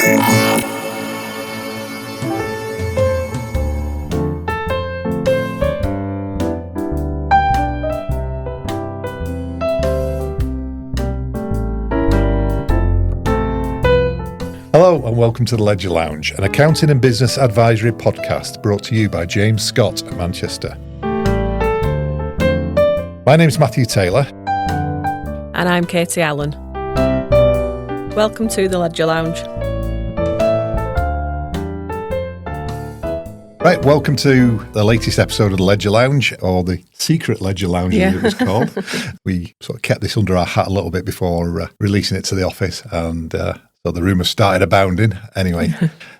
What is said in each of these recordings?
Hello and welcome to the Ledger Lounge, an accounting and business advisory podcast brought to you by James Scott at Manchester. My name's Matthew Taylor. And I'm Katie Allen. Welcome to the Ledger Lounge. Right, welcome to the latest episode of the Ledger Lounge, or the Secret Ledger Lounge as it was called. We sort of kept this under our hat a little bit before releasing it to the office, and so the rumours started abounding. Anyway,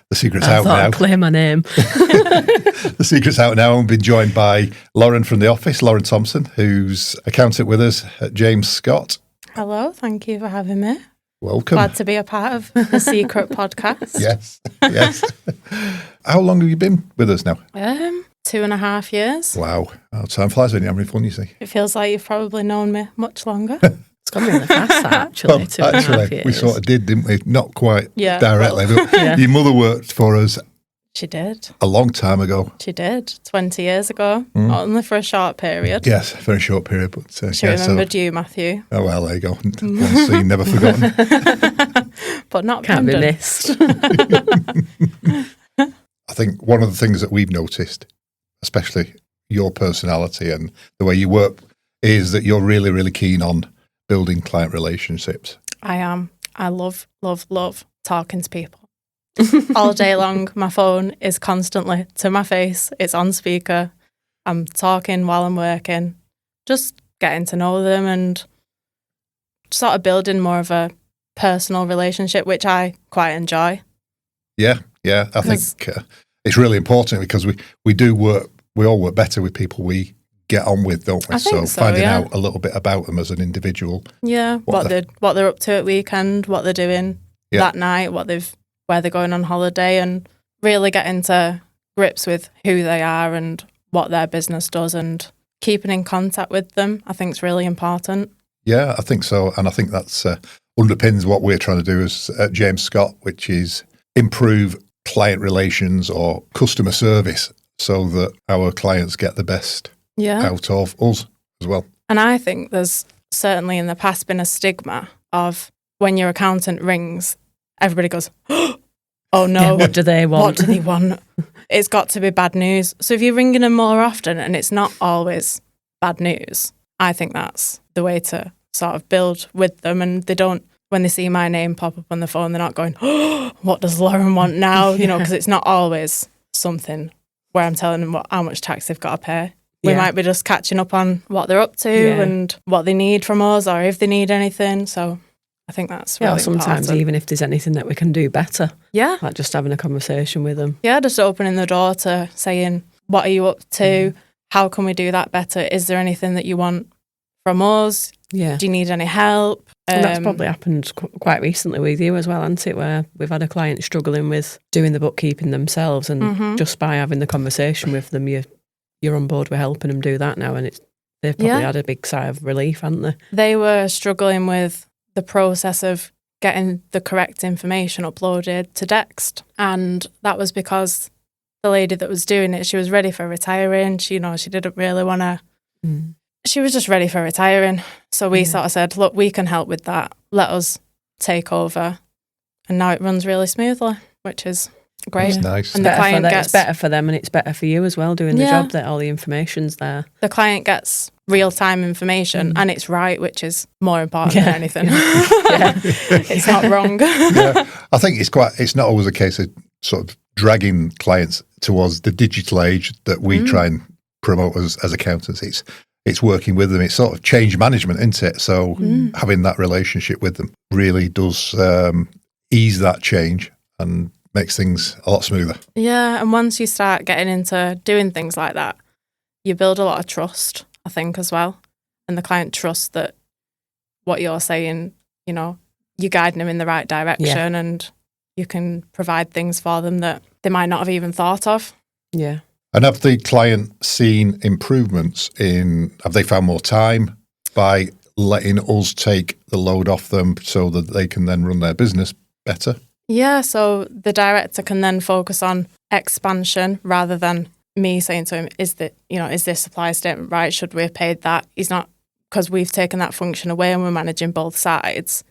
the secret's out now. I'd claim my name. The secret's out now. I've been joined by Lauren from the office, Lauren Thompson, who's accountant with us at James Scott. Hello, thank you for having me. Welcome. Glad to be a part of the Secret podcast. Yes. How long have you been with us now? 2.5 years. Wow. Oh, time flies when you're having fun, you see. It feels like you've probably known me much longer. It's gone really fast, that, actually. Well, 2.5 years. We sort of did, didn't we? Not quite directly. Well, but your mother worked for us She did. a long time ago. She did. 20 years ago. Only for a short period. Yes, a very short period. But She remembered you, Matthew. Oh, well, there you go. One scene never forgotten. But not Can't be Brandon. missed. I think one of the things that we've noticed, especially your personality and the way you work, is that you're really, really keen on building client relationships. I am. I love talking to people. All day long, my phone is constantly to my face. It's on speaker. I'm talking while I'm working, just getting to know them and sort of building more of a personal relationship, which I quite enjoy. Yeah. I think it's really important because we all work better with people we get on with, don't we? I think so, finding out a little bit about them as an individual. Yeah, what they're up to at weekend, what they're doing that night, where they're going on holiday, and really getting to grips with who they are and what their business does, and keeping in contact with them, I think is really important. Yeah, I think so, and I think that's underpins what we're trying to do as at James Scott, which is improve client relations or customer service so that our clients get the best out of us as well. And I think there's certainly in the past been a stigma of when your accountant rings, everybody goes, oh no. Yeah, what do they want? What do they want? It's got to be bad news. So if you're ringing them more often and it's not always bad news, I think that's the way to sort of build with them. And they don't, when they see my name pop up on the phone, they're not going, oh, what does Lauren want now? You know, because it's not always something where I'm telling them how much tax they've got to pay. We might be just catching up on what they're up to and what they need from us, or if they need anything. So I think that's really sometimes important. even if there's anything that we can do better. Yeah. Like just having a conversation with them. Yeah, just opening the door to saying, what are you up to? How can we do that better? Is there anything that you want from us? Yeah. Do you need any help? And that's probably happened quite recently with you as well, hasn't it? Where we've had a client struggling with doing the bookkeeping themselves, and just by having the conversation with them, you're on board with helping them do that now, and they've probably had a big sigh of relief, haven't they? They were struggling with the process of getting the correct information uploaded to Dext, and that was because the lady that was doing it, she was ready for retiring. She didn't really want to. She was just ready for retiring. So we sort of said, look, we can help with that. Let us take over. And now it runs really smoothly, which is great. That's nice. And the client it's better for them, and it's better for you as well, doing the job, that all the information's there. The client gets real-time information and it's right, which is more important than anything. It's not wrong. I think it's not always a case of sort of dragging clients towards the digital age that we try and promote as accountants. It's working with them. It's sort of change management, isn't it? So having that relationship with them really does ease that change and makes things a lot smoother. Yeah, and once you start getting into doing things like that, you build a lot of trust, I think, as well. And the client trusts that what you're saying, you're guiding them in the right direction and you can provide things for them that they might not have even thought of. Yeah. And have the client seen improvements have they found more time by letting us take the load off them so that they can then run their business better? Yeah, so the director can then focus on expansion rather than me saying to him, is this supply statement right? Should we have paid that? He's not, because we've taken that function away and we're managing both sides.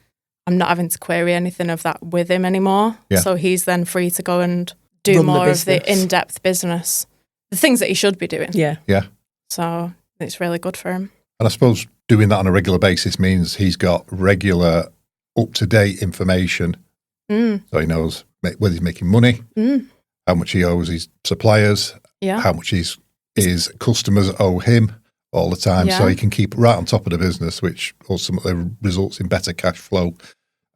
I'm not having to query anything of that with him anymore. Yeah. So he's then free to go and do Run the more of the business. in-depth business, the things that he should be doing. Yeah. Yeah. So it's really good for him. And I suppose doing that on a regular basis means he's got regular, up-to-date information. So he knows whether he's making money, how much he owes his suppliers, Yeah. how much his customers owe him all the time. So Yeah. he can keep right on top of the business, which ultimately results in better cash flow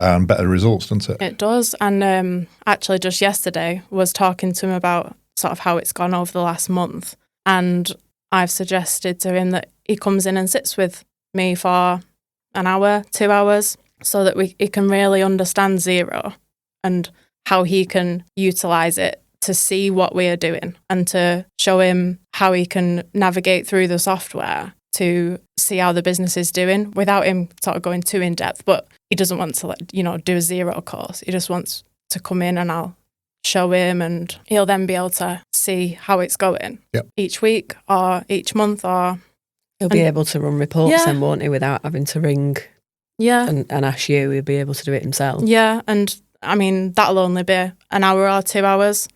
and better results, doesn't it? It does. And actually just yesterday was talking to him about sort of how it's gone over the last month. And I've suggested to him that he comes in and sits with me for an hour, 2 hours, so that he can really understand Xero and how he can utilise it to see what we are doing and to show him how he can navigate through the software to see how the business is doing without him sort of going too in depth. But he doesn't want to do a Xero course. He just wants to come in and I'll show him, and he'll then be able to see how it's going each week or each month, or He'll be able to run reports Yeah. then, won't he, without having to ring and ask you. He'll be able to do it himself. Yeah, and I mean, that'll only be an hour or 2 hours,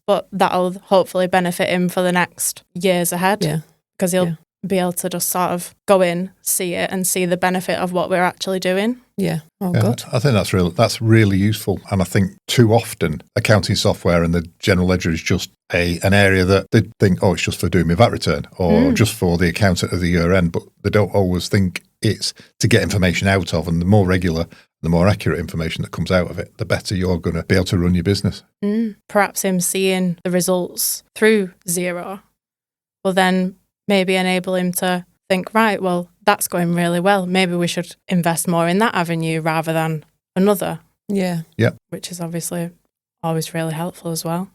but that'll hopefully benefit him for the next years ahead. Yeah. Because he'll be able to just sort of go in, see it, and see the benefit of what we're actually doing. Yeah. Oh, Yeah, good. I think that's really useful. And I think too often accounting software and the general ledger is just an area that they think, oh, it's just for doing my VAT return or just for the accountant at the year end, but they don't always think it's to get information out of. And the more regular, the more accurate information that comes out of it, the better you're going to be able to run your business. Perhaps him seeing the results through Xero will then maybe enable him to think, right, well, that's going really well. Maybe we should invest more in that avenue rather than another. Yeah. Which is obviously always really helpful as well.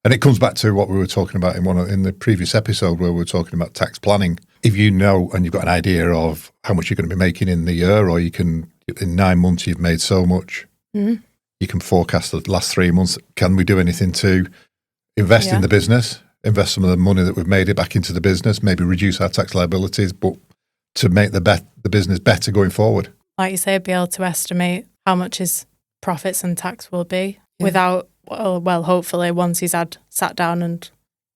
And it comes back to what we were talking about in the previous episode where we were talking about tax planning. If you know and you've got an idea of how much you're going to be making in the year, or you can, in 9 months, you've made so much, you can forecast the last 3 months. Can we do anything to invest in the business, invest some of the money that we've made it back into the business, maybe reduce our tax liabilities, but to make the business better going forward? Like you say, be able to estimate how much his profits and tax will be without, well, hopefully once he's sat down and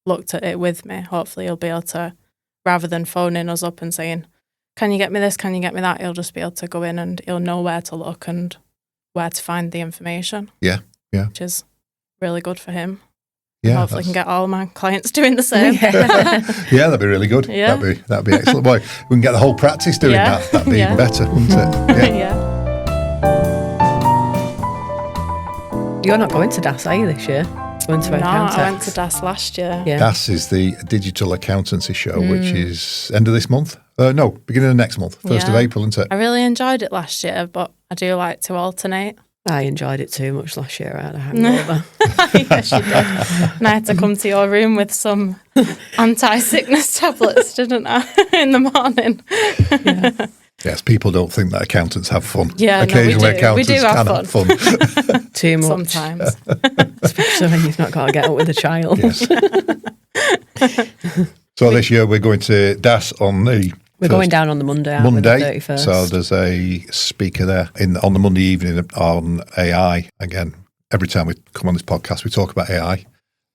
looked at it with me, hopefully he'll be able to, rather than phoning us up and saying, can you get me this, can you get me that, he'll just be able to go in and he'll know where to look and where to find the information. Yeah. Which is really good for him. Yeah, hopefully can get all my clients doing the same. Yeah, that'd be really good. Yeah. That'd be excellent. Boy, we can get the whole practice doing that. That'd be even better, wouldn't it? Yeah. You're not going to DAS, are you, this year? Going to No, account I went tax? to DAS last year. Yeah. DAS is the digital accountancy show, which is end of this month. No, beginning of next month, 1st of April, isn't it? I really enjoyed it last year, but I do like to alternate. I enjoyed it too much last year. I had a hangover. Yes, you did. And I had to come to your room with some anti-sickness tablets, didn't I, in the morning? Yes, people don't think that accountants have fun. Yeah, occasionally no, we do. accountants We do have can fun. have fun. Too much. Sometimes. Especially when you've not got to get up with a child. Yes. So this year we're going to DAS on the We're going down on the Monday, aren't we, the 31st. So there's a speaker there on the Monday evening on AI. Again, every time we come on this podcast, we talk about AI,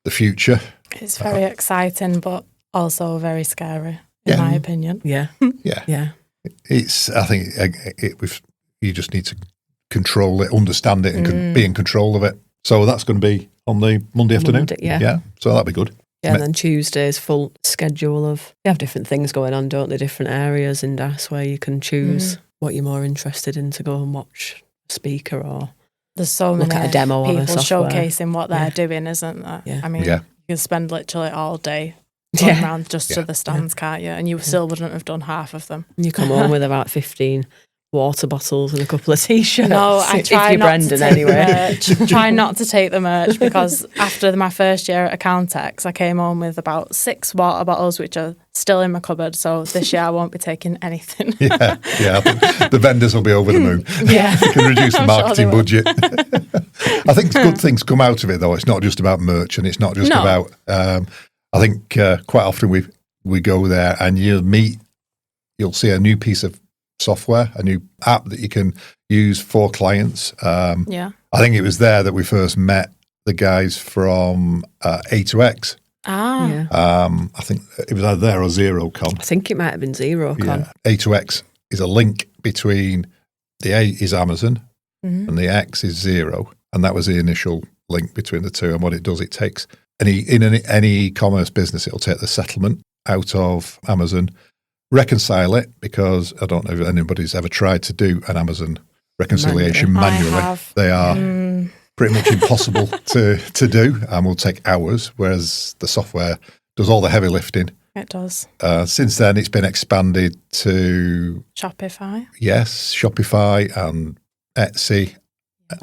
the future. It's very exciting, but also very scary, in my opinion. Yeah. Yeah. I think you just need to control it, understand it, and be in control of it. So that's going to be on the Monday afternoon. Yeah. So that'll be good. Yeah, and then Tuesday's full schedule of, they have different things going on, don't they? Different areas in DAS where you can choose what you're more interested in to go and watch a speaker or there's so look many at a demo people of a software. showcasing what they're doing, isn't there? Yeah. I mean, Yeah. you can spend literally all day going around just to the stands, can't you? And you still wouldn't have done half of them. And you come home with about 15 water bottles and a couple of t-shirts. No, I try if you're not Brendan to take anyway. the merch. Try not to take the merch, because after my first year at Accountex, I came home with about 6 water bottles, which are still in my cupboard. So this year I won't be taking anything. Yeah. I think the vendors will be over the moon. Yeah. You can reduce the I'm marketing sure budget. I think good things come out of it, though. It's not just about merch, and it's not just No. about. I think quite often we go there and you'll see a new piece of software, a new app that you can use for clients. Yeah. I think it was there that we first met the guys from A2X. Ah. I think it was either there or ZeroCon. I think it might have been ZeroCon. Yeah. A2X is a link between the A is Amazon and the X is Zero, and that was the initial link between the two. And what it does, it takes any e-commerce business, it'll take the settlement out of Amazon, reconcile it, because I don't know if anybody's ever tried to do an Amazon reconciliation manually. I have. They are pretty much impossible to do, and will take hours, whereas the software does all the heavy lifting. It does. Since then, it's been expanded to Shopify. yes, Shopify and Etsy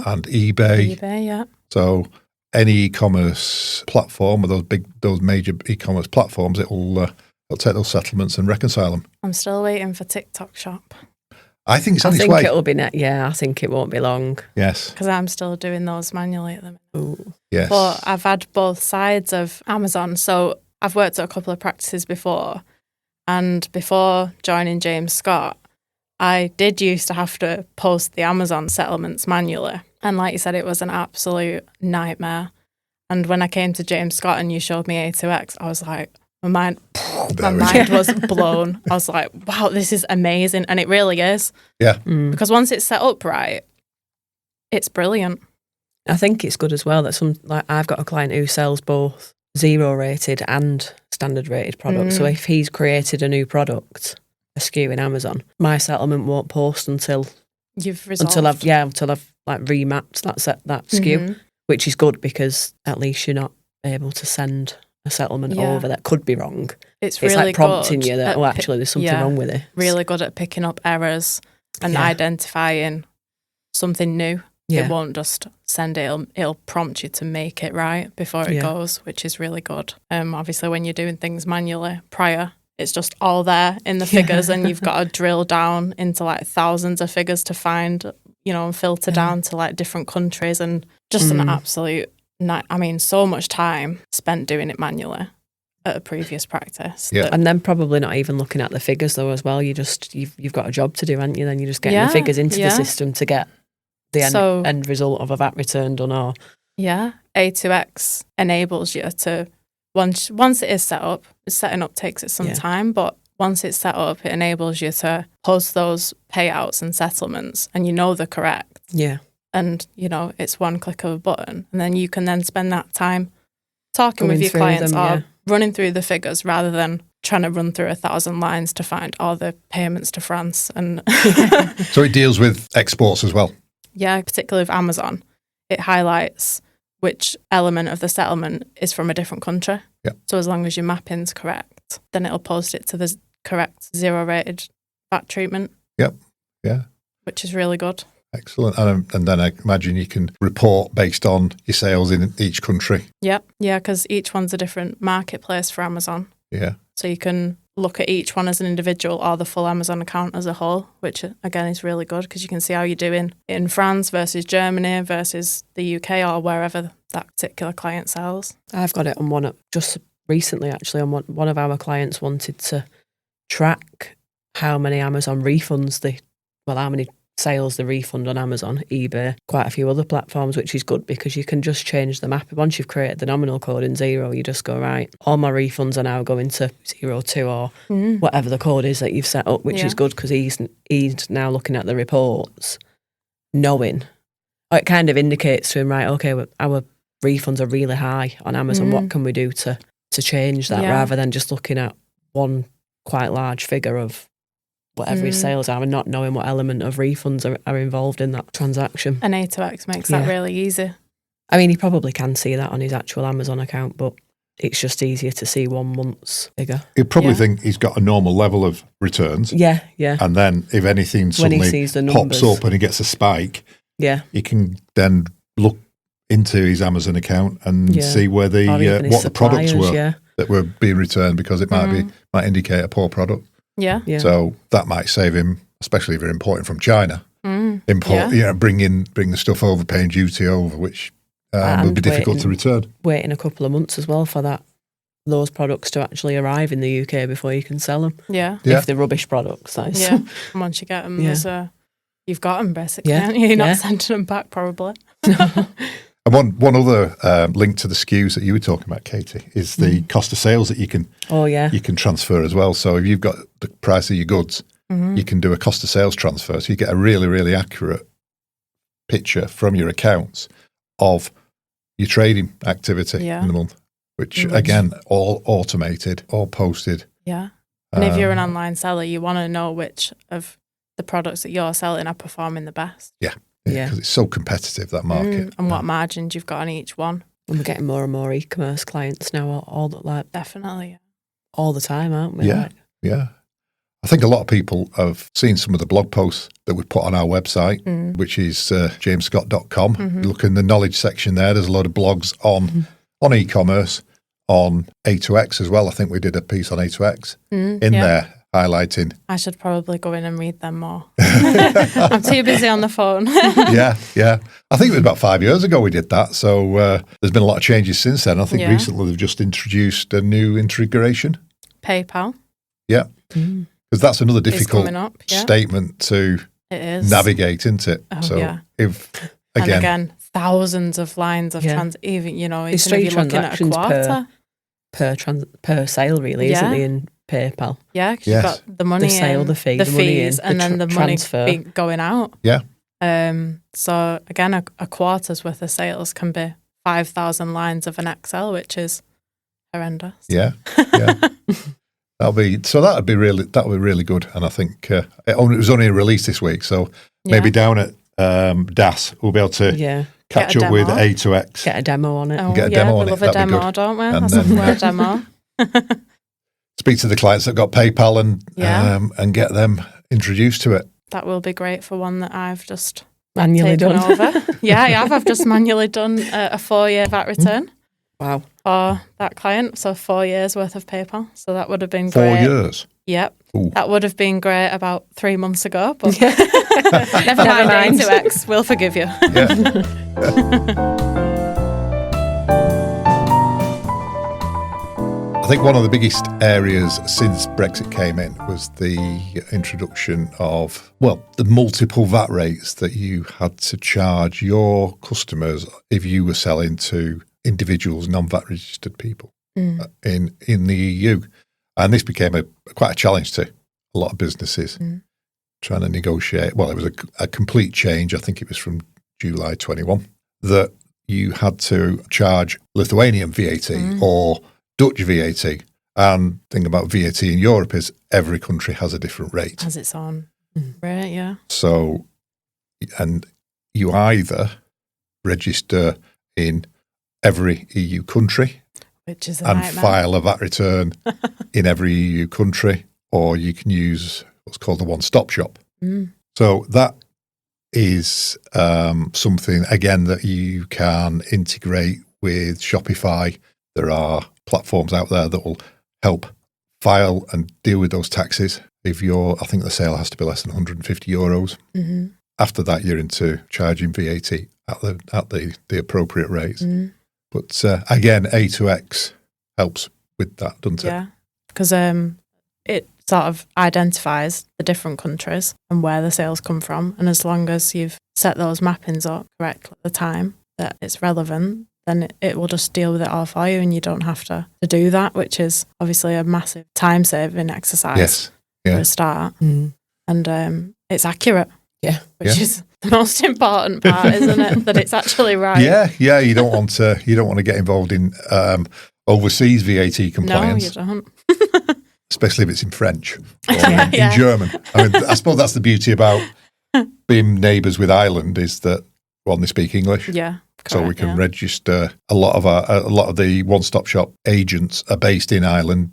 and eBay. eBay, yeah. So any e-commerce platform, or those major e-commerce platforms, it'll take those settlements and reconcile them. I'm still waiting for TikTok Shop, I think it's on I its think way. it'll be I think it won't be long. Yes, because I'm still doing those manually at the minute. Ooh. yes. But I've had both sides of Amazon. So I've worked at a couple of practices before. And before joining James Scott, I did used to have to post the Amazon settlements manually. And like you said, it was an absolute nightmare. And when I came to James Scott and you showed me A2X, I was like, my mind was blown. I was like, wow, this is amazing. And it really is. Yeah. Because once it's set up right, it's brilliant. I think it's good as well that I've got a client who sells both zero rated and standard rated products. So if he's created a new product, a SKU in Amazon, my settlement won't post until I've like remapped that SKU, which is good, because at least you're not able to send a settlement over that could be wrong. It's really like prompting you that, at actually there's something wrong with it. Really good at picking up errors and identifying something new. Yeah. It won't just send it, it'll prompt you to make it right before it goes, which is really good. Obviously, when you're doing things manually prior, it's just all there in the figures, and you've got to drill down into like thousands of figures to find, and filter down to like different countries, and just an absolute so much time spent doing it manually at a previous practice. Yeah. And then probably not even looking at the figures though as well. You've got a job to do, haven't you? Then you're just getting the figures into the system to get the end result of a VAT return done. Or A2X enables you to once it is set up, setting up takes it some time, but once it's set up, it enables you to post those payouts and settlements, and they're correct. Yeah. And, it's one click of a button. And then you can then spend that time talking with your clients or running through the figures, rather than trying to run through 1,000 lines to find all the payments to France. And So it deals with exports as well. Yeah, particularly with Amazon. It highlights which element of the settlement is from a different country. Yeah. So as long as your mapping's correct, then it'll post it to the correct zero-rated VAT treatment. Yep. Yeah. Which is really good. Excellent. And then I imagine you can report based on your sales in each country. Yep. Yeah, because each one's a different marketplace for Amazon. Yeah. So you can look at each one as an individual or the full Amazon account as a whole, which again is really good, because you can see how you're doing in France versus Germany versus the UK or wherever that particular client sells. I've got it on just recently actually, on one of our clients wanted to track how many Amazon refunds how many sales the refund on Amazon, eBay, quite a few other platforms, which is good because you can just change the map. Once you've created the nominal code in Zero, you just go, right, all my refunds are now going to 02 or whatever the code is that you've set up, which is good because he's now looking at the reports, knowing. It kind of indicates to him, right, okay, our refunds are really high on Amazon. What can we do to change that, rather than just looking at one quite large figure of whatever his sales are and not knowing what element of refunds are involved in that transaction. And A2X makes that really easy. I mean, he probably can see that on his actual Amazon account, but it's just easier to see 1 month's figure. He'd probably think he's got a normal level of returns. Yeah. And then if anything When he suddenly sees the pops numbers. up and he gets a spike, he can then look into his Amazon account and see where Or even his what the products suppliers, were that were being returned, because it might indicate a poor product. Yeah. So that might save him, especially if you're importing from China. Bring the stuff over, paying duty over, which will be difficult to return. Waiting a couple of months as well for those products to actually arrive in the UK before you can sell them. Yeah. If they're rubbish products, that is. Yeah. And once you get them, you've got them basically. Aren't you? You're not sending them back probably. And one other link to the SKUs that you were talking about, Katie, is the cost of sales that you can transfer as well. So if you've got the price of your goods, you can do a cost of sales transfer. So you get a really, really accurate picture from your accounts of your trading activity in the month, which again, all automated, all posted. Yeah. And if you're an online seller, you want to know which of the products that you're selling are performing the best. Yeah. Because it's so competitive, that market. And what margins you've got on each one. And we're getting more and more e-commerce clients now, definitely all the time, aren't we? Yeah. I think a lot of people have seen some of the blog posts that we put on our website, which is jamesscott.com. Look in the knowledge section there. There's a lot of blogs on e-commerce, on A2X as well. I think we did a piece on A2X there, highlighting. I should probably go in and read them more. I'm too busy on the phone. Yeah. I think it was about 5 years ago we did that. So there's been a lot of changes since then. I think recently they've just introduced a new integration. PayPal. Yeah. Because that's another difficult statement to navigate, isn't it? Oh, so if and again, thousands of lines of even if you're looking at a quarter per sale, really, isn't it? In PayPal, because you've got the money, the sale, the fee, the fees, money and then the transfer. money going out. Yeah. So again, a quarter's worth of sales can be 5,000 lines of an Excel, which is horrendous. Yeah. That'd be really good. And I think it was only released this week, so maybe down at DAS we'll be able to catch up with A2X. Get a demo on it. We love a demo, don't we? And then, a demo. Speak to the clients that got PayPal and get them introduced to it. That will be great for one that I've just manually taken done. over. I have. I've just manually done a 4-year VAT return. Wow. For that client, so 4 years worth of PayPal. So that would have been 4 great. 4 years? Yep. Ooh. That would have been great about 3 months ago, but never mind, A2X, we'll forgive you. I think one of the biggest areas since Brexit came in was the introduction of, the multiple VAT rates that you had to charge your customers if you were selling to individuals, non-VAT registered people in the EU. And this became quite a challenge to a lot of businesses trying to negotiate. Well, it was a complete change. I think it was from July 21 that you had to charge Lithuanian VAT or Dutch VAT. And the thing about VAT in Europe is every country has a different rate. Has its own rate, yeah. So, and you either register in every EU country which is and file a VAT return in every EU country, or you can use what's called the one-stop shop. So that is something, again, that you can integrate with Shopify. There are platforms out there that will help file and deal with those taxes. I think the sale has to be less than €150. After that, you're into charging VAT at the appropriate rates. But again, A2X helps with that, doesn't it? Yeah, because it sort of identifies the different countries and where the sales come from. And as long as you've set those mappings up correctly at the time that it's relevant, then it will just deal with it all for you and you don't have to do that, which is obviously a massive time-saving exercise for a start. And it's accurate. Yeah. Which is the most important part, isn't it? That it's actually right. Yeah. You don't want to get involved in overseas VAT compliance. No, you don't. Especially if it's in French or in German. I mean, I suppose that's the beauty about being neighbours with Ireland, is that they speak English. Yeah. So we correct, can yeah. register a lot of the one-stop shop agents are based in Ireland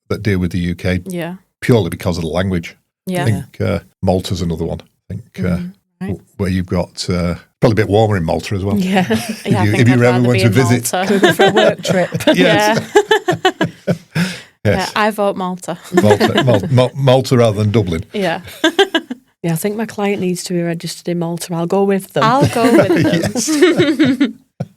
that deal with the UK Yeah. purely because of the language. Yeah. I think Malta's another one. I think Right. where you've got probably a bit warmer in Malta as well. Yeah. Yeah, I you- think if you I'd ever rather want be to in visit- Malta. For a work trip. Yes. Yeah. Yes. Yeah, I vote Malta. Malta rather than Dublin. Yeah. Yeah, I think my client needs to be registered in Malta. I'll go with them. I'll go with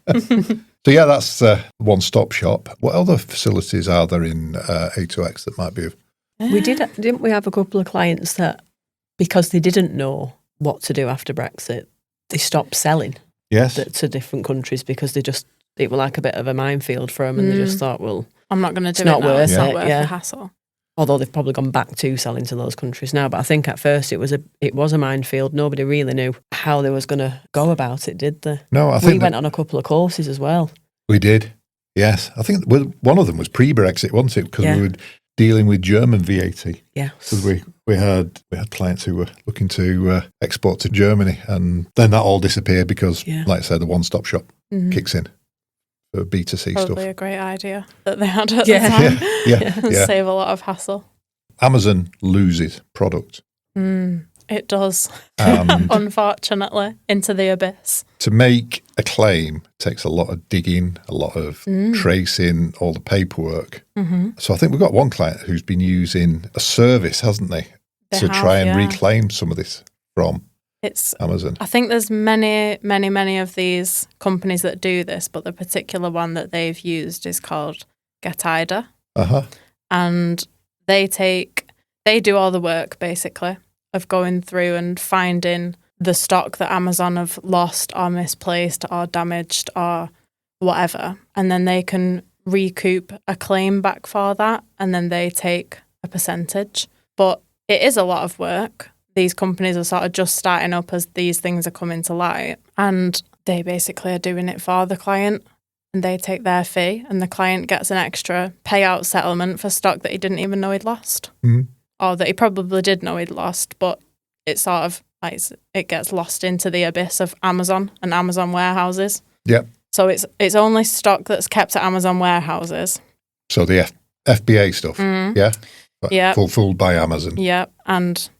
them. So yeah, that's one-stop shop. What other facilities are there in A2X that might be of? Didn't we have a couple of clients that, because they didn't know what to do after Brexit, they stopped selling Yes. to different countries because it was like a bit of a minefield for them, and they just thought, well, I'm not going to do It's not it now. It's worth not it, worth yeah. the hassle. although they've probably gone back to selling to those countries now. But I think at first it was a minefield. Nobody really knew how they was going to go about it, did they? No, I think we went on a couple of courses as well. we did. Yes, I think one of them was pre-Brexit, wasn't it? Because Yeah. we were dealing with German VAT. Yeah. Because we had clients who were looking to export to Germany, and then that all disappeared because, like I said, the one-stop shop kicks in for B2C Probably stuff. a great idea that they had at Yeah. the time. Yeah. Save a lot of hassle. Amazon loses product. It does, And unfortunately, into the abyss. to make a claim takes a lot of digging, a lot of tracing, all the paperwork. So I think we've got one client who's been using a service, hasn't they, They to have, try and yeah. reclaim some of this from It's. Amazon. I think there's many of these companies that do this, but the particular one that they've used is called GetIda, Uh-huh. and they do all the work basically of going through and finding the stock that Amazon have lost or misplaced or damaged or whatever, and then they can recoup a claim back for that, and then they take a percentage. But it is a lot of work. These companies are sort of just starting up as these things are coming to light, and they basically are doing it for the client, and they take their fee, and the client gets an extra payout settlement for stock that he didn't even know he'd lost, or that he probably did know he'd lost, but it's sort of like it gets lost into the abyss of Amazon and Amazon warehouses. Yep. So it's only stock that's kept at Amazon warehouses. So the FBA stuff, yeah? But Yeah. Fulfilled by Amazon. Yeah, and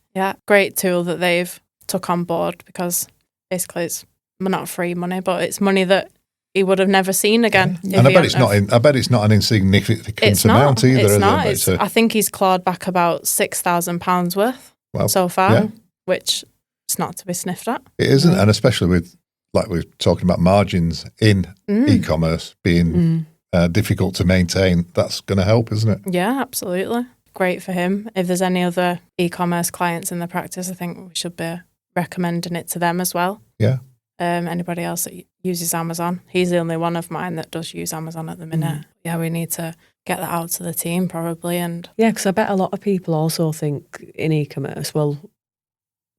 great tool that they've took on board, because basically it's not free money, but it's money that he would have never seen again. if And I he bet it's hadn't not. I bet it's not an insignificant It's amount not. either. It's is not. it? It's, I think he's clawed back about £6,000 worth Well, so far, yeah. which is not to be sniffed at. It isn't, and especially with, like we were talking about, margins in e-commerce being difficult to maintain. That's going to help, isn't it? Yeah, absolutely. Great for him. If there's any other e-commerce clients in the practice, I think we should be recommending it to them as well. Yeah. Anybody else that uses Amazon? He's the only one of mine that does use Amazon at the minute. Yeah, we need to get that out to the team probably. And Yeah, because I bet a lot of people also think in e-commerce, well,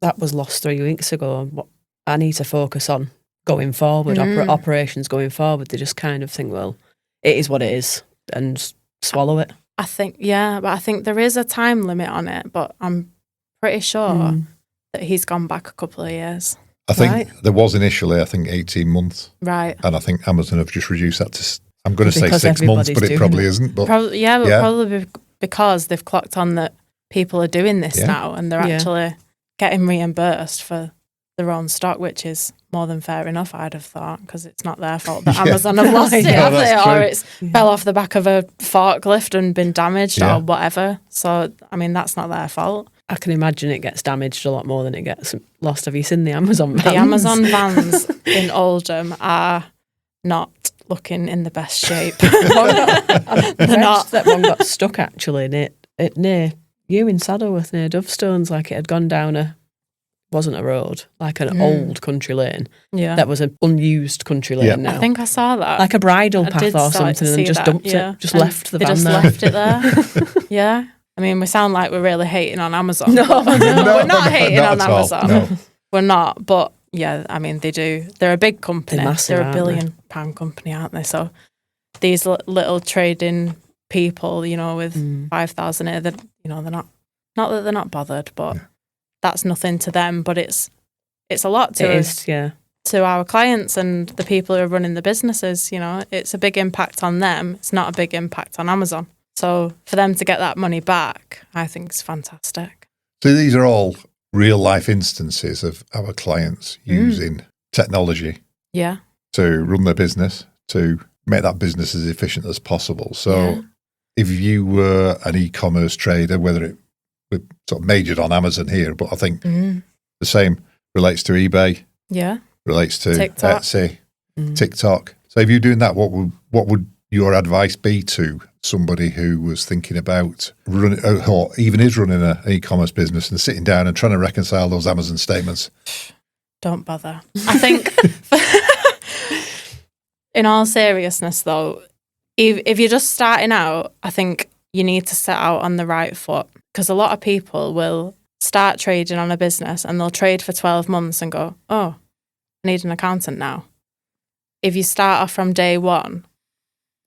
that was lost 3 weeks ago. What I need to focus on going forward, operations going forward. They just kind of think, well, it is what it is, and swallow it. I think, but I think there is a time limit on it, but I'm pretty sure that he's gone back a couple of years. I think Right. there was initially, 18 months, Right. and I think Amazon have just reduced that to, I'm going to say Because 6 months, but everybody's it doing probably it. isn't. But Probably, probably because they've clocked on that people are doing this now, and they're actually getting reimbursed for their own stock, which is more than fair enough, I'd have thought, because it's not their fault that Amazon have lost it, Yeah, have they? that's Or true. it's fell off the back of a forklift and been damaged Yeah. or whatever. So, I mean, that's not their fault. I can imagine it gets damaged a lot more than it gets lost. Have you seen the Amazon vans? The Amazon vans in Oldham are not looking in the best shape. They're not. That one got stuck actually near you in Saddleworth, near Dovestones, like it had gone down wasn't a road, like an old country lane. Yeah. That was an unused country lane Yeah. now. I think I saw that. like a bridle I path did or start something, to and see just that, dumped yeah. it, just And left the they van just there. left it there. Yeah. I mean, we sound like we're really hating on Amazon. No, but we're not hating not on at all. Amazon. No. We're not. But yeah, I mean, they do. They're a big company. They're massive, They're a aren't they? £1 billion company, aren't they? So these little trading people, you know, with 5,000 here, they're not that they're not bothered, but that's nothing to them. But it's a lot to It a is, yeah. to our clients and the people who are running the businesses. You know, it's a big impact on them. It's not a big impact on Amazon. So for them to get that money back, I think is fantastic. So these are all real life instances of our clients using technology to run their business, to make that business as efficient as possible. So if you were an e-commerce trader, whether we're sort of majored on Amazon here, but I think the same relates to eBay, relates to TikTok. Etsy, TikTok. So if you're doing that, what would your advice be to somebody who was thinking about running, or even is running an e-commerce business and sitting down and trying to reconcile those Amazon statements? Don't bother. I think, in all seriousness though, if you're just starting out, I think you need to set out on the right foot, because a lot of people will start trading on a business and they'll trade for 12 months and go, oh, I need an accountant now. If you start off from day one,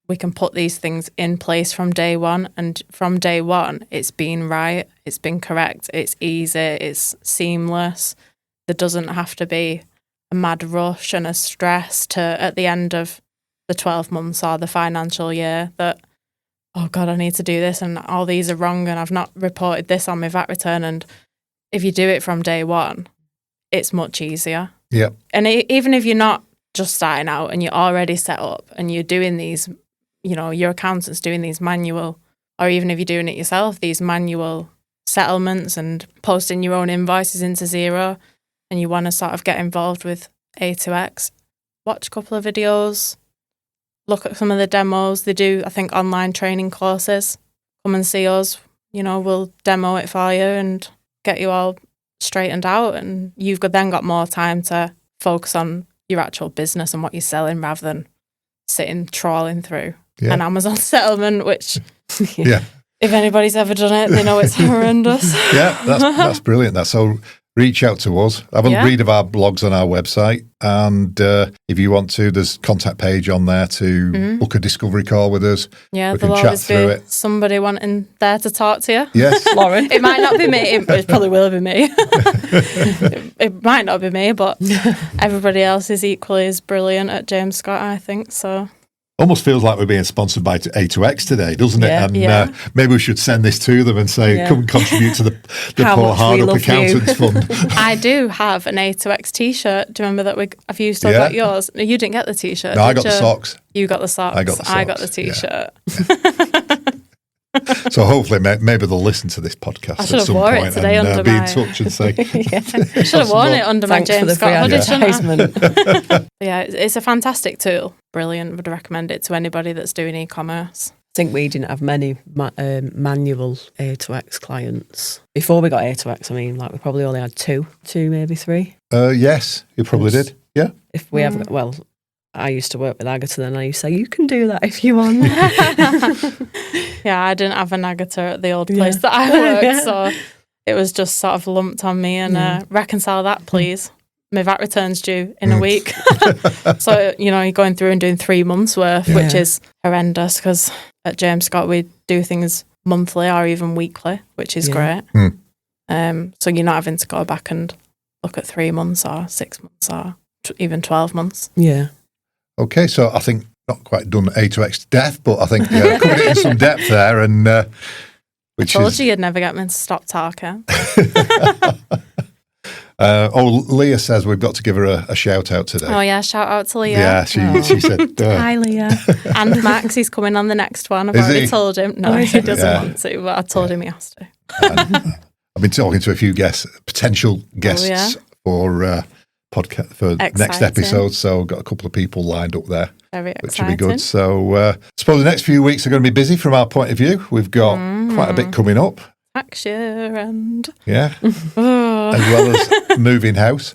we can put these things in place from day one. And from day one, it's been right, it's been correct, it's easy, it's seamless. There doesn't have to be a mad rush and a stress to at the end of the 12 months or the financial year that, oh God, I need to do this and all these are wrong and I've not reported this on my VAT return. And if you do it from day one, it's much easier. Yeah. And even if you're not just starting out and you're already set up and you're doing these, you know, your accountant's doing these manual, or even if you're doing it yourself, these manual settlements and posting your own invoices into Xero, and you want to sort of get involved with A2X, watch a couple of videos, look at some of the demos. They do, I think, online training courses. Come and see us. You know, we'll demo it for you and get you all straightened out. And you've then got more time to focus on your actual business and what you're selling rather than sitting trawling through an Amazon settlement, which, if anybody's ever done it, they know it's horrendous. That's brilliant. So reach out to us. Have a read of our blogs on our website. And if you want to, there's a contact page on there to book a discovery call with us. Yeah, we there'll can chat always through be it. somebody wanting there to talk to you. Yes. Lauren. It might not be me. It probably will be me. It might not be me, but everybody else is equally as brilliant at James Scott, I think. So Almost feels like we're being sponsored by A2X today, doesn't it? Yeah, And maybe we should send this to them and say, come and contribute to the poor hard-up accountants fund. I do have an A2X T-shirt. Do you remember that? Have you still got yours? No, you didn't get the T-shirt. No, I got the socks. You got the socks. I got the socks. I got the T-shirt. So hopefully, maybe they'll listen to this podcast at some point and be in touch and say, I should have worn it under my James Scott hoodie, shouldn't I? Yeah, it's a fantastic tool. Brilliant. Would recommend it to anybody that's doing e-commerce. I think we didn't have many manual A2X clients. Before we got A2X, I mean, like we probably only had two, maybe three. Yes, you probably did. Yeah. If we have, well, I used to work with Agatha, and I used to say, you can do that if you want. Yeah, I didn't have an Agatha at the old place that I worked, so it was just sort of lumped on me and reconcile that, please. My VAT return's due in a week. So, you're going through and doing 3 months worth, which is horrendous because at James Scott we do things monthly or even weekly, which is great. So you're not having to go back and look at 3 months or 6 months or even 12 months. Yeah. Okay, so I think not quite done A2X to death, but I think covered it in some depth there. And which I told you you'd never get me to stop talking. Leah says we've got to give her a shout out today. Oh yeah, shout out to Leah. Yeah, she said hi Leah. And Max, he's coming on the next one. I've already told him. No, he doesn't want to, but I told him he has to. I've been talking to a few potential guests for podcast for next episode, so got a couple of people lined up there. Very which exciting. will be good. So I suppose the next few weeks are going to be busy from our point of view. We've got quite a bit coming up. Tax year and as well as moving house.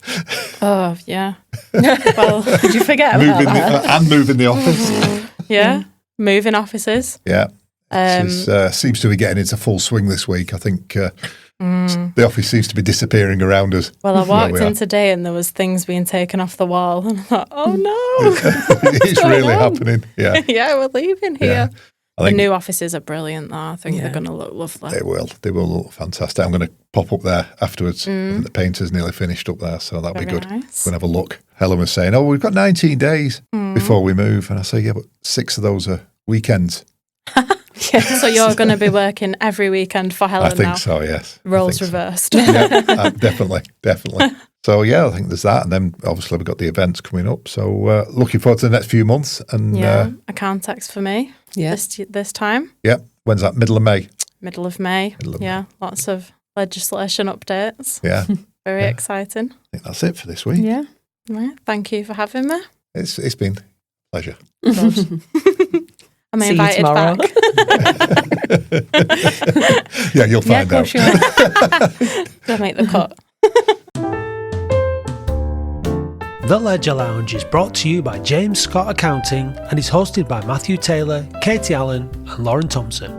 Oh yeah. Well, did you forget about that? And moving the office. Moving offices. Yeah. Seems to be getting into full swing this week. I think the office seems to be disappearing around us. Well, I walked in today and there was things being taken off the wall, and I thought, oh no, it's really happening. Yeah, yeah, we're leaving here. The new offices are brilliant, though. I think they're going to look lovely. They will. They will look fantastic. I'm going to pop up there afterwards. I think the painter's nearly finised up there, so that'll be good. Nice. We're going to have a look. Helen was saying, we've got 19 days before we move. And I say, yeah, but 6 of those are weekends. So you're going to be working every weekend for Helen now? I think so, yes. Roles reversed. Yeah, definitely. So, yeah, I think there's that. And then, obviously, we've got the events coming up. So, looking forward to the next few months. And account tax for me this time. Yeah. When's that? Middle of May? Middle of May. Lots of legislation updates. Yeah. Very exciting. I think that's it for this week. Yeah. Right. Thank you for having me. It's been a pleasure. Good. Am I See you invited tomorrow. back? Yeah, you'll find out. They'll make the cut. The Ledger Lounge is brought to you by James Scott Accounting and is hosted by Matthew Taylor, Katie Allen and Lauren Thompson.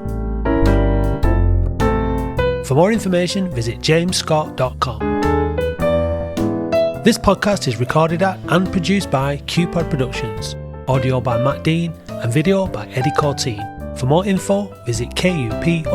For more information, visit jamesscott.com. This podcast is recorded at and produced by KUPOD Productions, audio by Matt Dean and video by Eddie Corteen. For more info, visit kupod.co.uk.